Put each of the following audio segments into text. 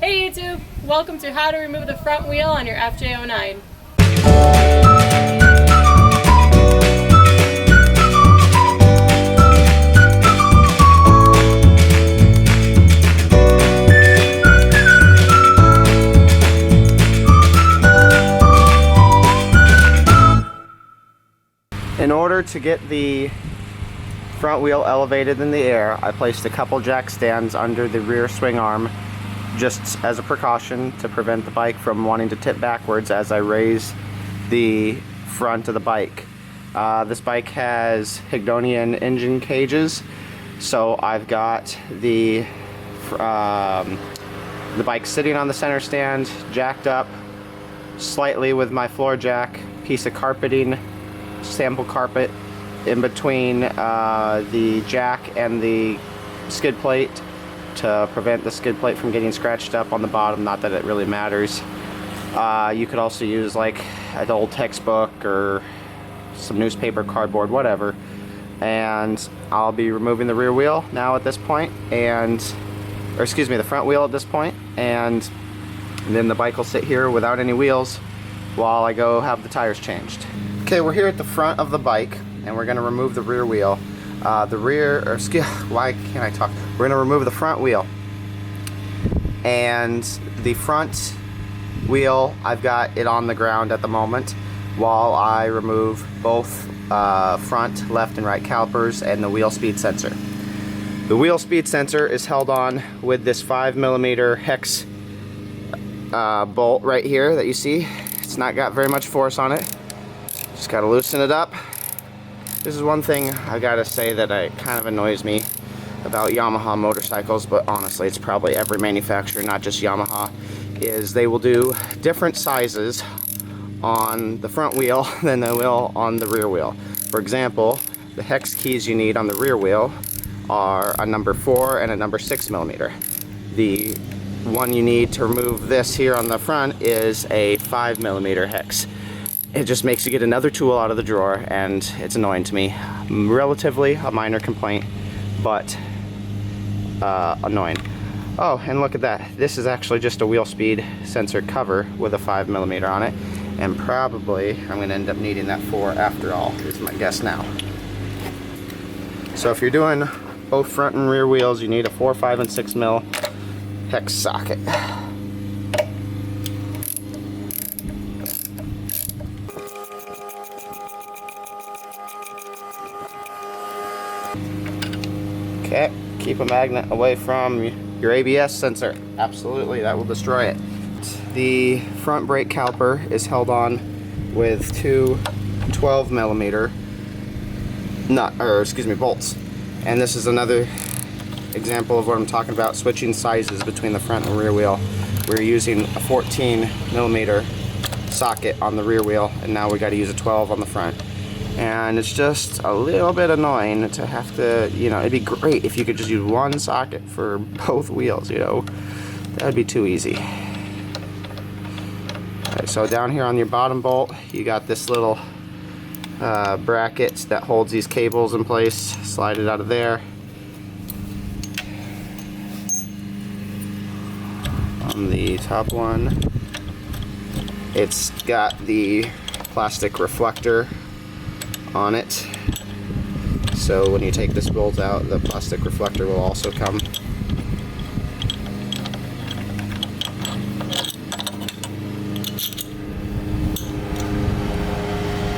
Hey YouTube! Welcome to how to remove the front wheel on your FJ-09. In order to get the front wheel elevated in the air, I placed a couple jack stands under the rear swing arm just as a precaution to prevent the bike from wanting to tip backwards as I raise the front of the bike. This bike has Higdonian engine cages, so I've got the bike sitting on the center stand, jacked up slightly with my floor jack, piece of carpeting, sample carpet in between the jack and the skid plate to prevent the skid plate from getting scratched up on the bottom. Not that it really matters. You could also use like an old textbook or some newspaper, cardboard, whatever. And I'll be removing the rear wheel now at this point, or excuse me, the front wheel at this point, and then the bike will sit here without any wheels while I go have the tires changed. Okay, we're here at the front of the bike and we're going to remove the rear wheel. Why can't I talk? We're going to remove the front wheel. And the front wheel, I've got it on the ground at the moment while I remove both front, left, and right calipers and the wheel speed sensor. The wheel speed sensor is held on with this 5mm hex bolt right here that you see. It's not got very much force on it. Just got to loosen it up. This is one thing I gotta say that kind of annoys me about Yamaha motorcycles, but honestly it's probably every manufacturer, not just Yamaha, is they will do different sizes on the front wheel than they will on the rear wheel. For example, the hex keys you need on the rear wheel are a number 4 and a number 6mm. The one you need to remove this here on the front is a 5mm hex. It just makes you get another tool out of the drawer, and it's annoying to me. Relatively a minor complaint, but annoying. Oh, and look at that. This is actually just a wheel speed sensor cover with a 5mm on it, and probably I'm going to end up needing that 4 after all, is my guess now. So if you're doing both front and rear wheels, you need a 4, 5, and 6mm hex socket. Okay, keep a magnet away from your ABS sensor. Absolutely, that will destroy it. The front brake caliper is held on with two 12mm bolts. And this is another example of what I'm talking about, switching sizes between the front and rear wheel. We're using a 14mm socket on the rear wheel, and now we got to use a 12 on the front. And it's just a little bit annoying to have to, it'd be great if you could just use one socket for both wheels, that'd be too easy. Okay, so down here on your bottom bolt, you got this little bracket that holds these cables in place. Slide it out of there. On the top one, it's got the plastic reflector on it, so when you take this bolt out, the plastic reflector will also come.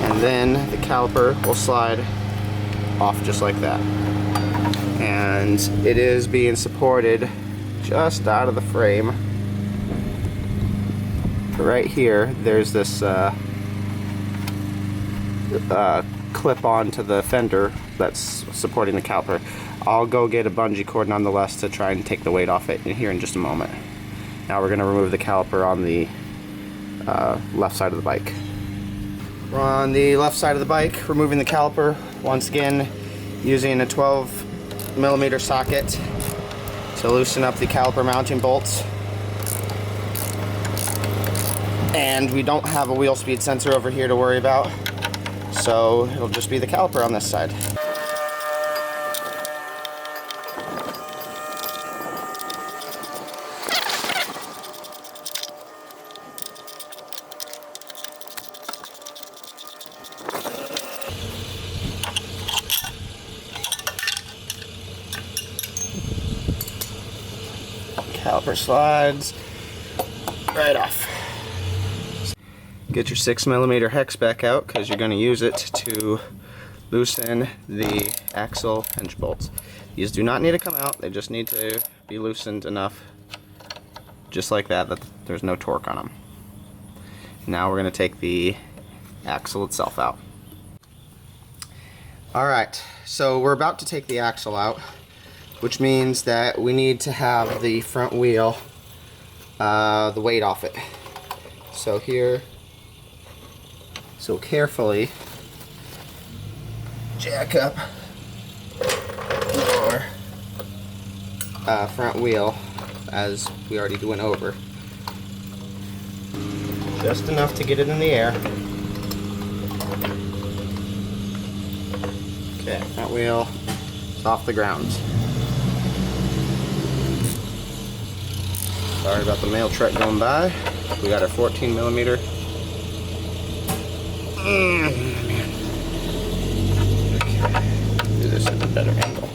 And then the caliper will slide off just like that, and it is being supported just out of the frame. Right here there's this clip on to the fender that's supporting the caliper. I'll go get a bungee cord nonetheless to try and take the weight off it here in just a moment. Now we're going to remove the caliper on the left side of the bike. We're on the left side of the bike, removing the caliper once again using a 12mm socket to loosen up the caliper mounting bolts. And we don't have a wheel speed sensor over here to worry about, so it'll just be the caliper on this side. caliper slides right off. Get your 6mm hex back out because you're going to use it to loosen the axle hinge bolts. These do not need to come out, they just need to be loosened enough, just like that there's no torque on them. Now we're going to take the axle itself out. Alright, so we're about to take the axle out, which means that we need to have the front wheel, the weight off it. So carefully jack up your front wheel, as we already went over. Just enough to get it in the air. Okay, front wheel is off the ground. Sorry about the mail truck going by. We got our 14mm. Man. Okay. Do this at a better angle.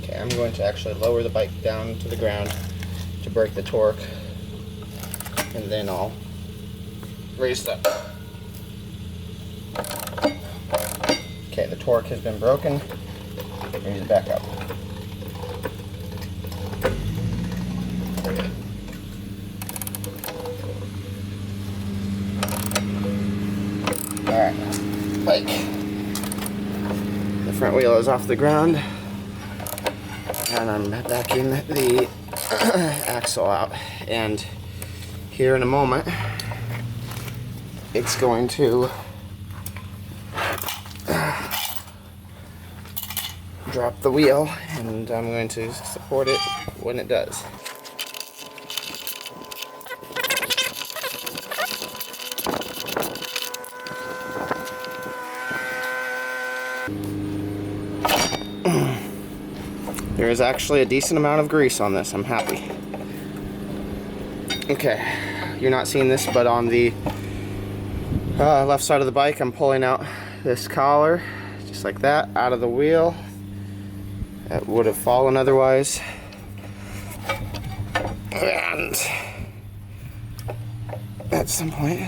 Okay, I'm going to actually lower the bike down to the ground to break the torque, and then I'll raise it up. Okay, the torque has been broken. Raise it back up. Alright, bike. The front wheel is off the ground, and I'm backing the axle out. And here in a moment, it's going to drop the wheel, and I'm going to support it when it does. There is actually a decent amount of grease on this. I'm happy. Okay, you're not seeing this, but on the left side of the bike, I'm pulling out this collar, just like that, out of the wheel. That would have fallen otherwise. And at some point,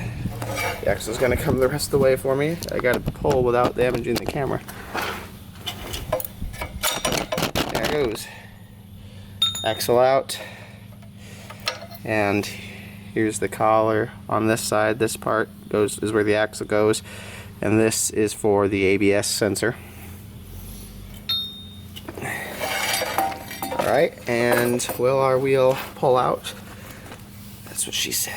the axle's going to come the rest of the way for me. I got to pull without damaging the camera. There it goes. Axle out. And here's the collar on this side. This part is where the axle goes, and this is for the ABS sensor. Alright, and will our wheel pull out? That's what she said.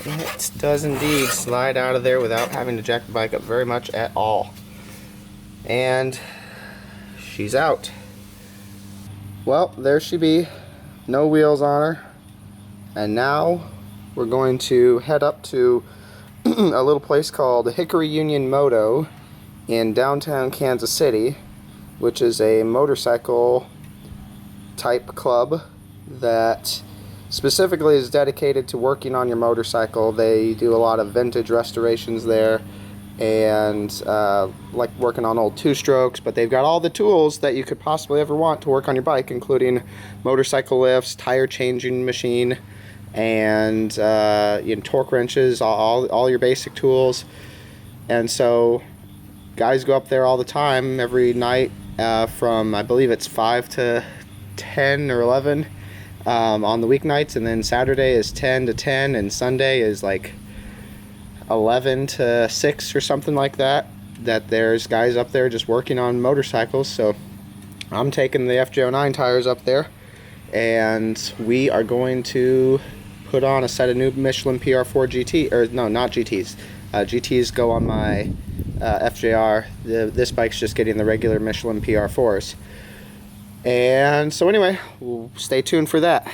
It does indeed slide out of there without having to jack the bike up very much at all. And she's out. Well, there she be. No wheels on her. And now we're going to head up to a little place called Hickory Union Moto in downtown Kansas City, which is a motorcycle type club that specifically is dedicated to working on your motorcycle. They do a lot of vintage restorations there, and like working on old two-strokes, but they've got all the tools that you could possibly ever want to work on your bike, including motorcycle lifts, tire changing machine, and torque wrenches, all your basic tools. And so guys go up there all the time, every night, from I believe it's 5 to 10 or 11 on the weeknights, and then Saturday is 10 to 10, and Sunday is like 11 to 6 or something like that. That there's guys up there just working on motorcycles. So I'm taking the FJ-09 tires up there, and we are going to put on a set of new Michelin PR4 GT, or no, not GTs. GTs go on my FJR. This bike's just getting the regular Michelin PR4s. And so anyway, we'll stay tuned for that.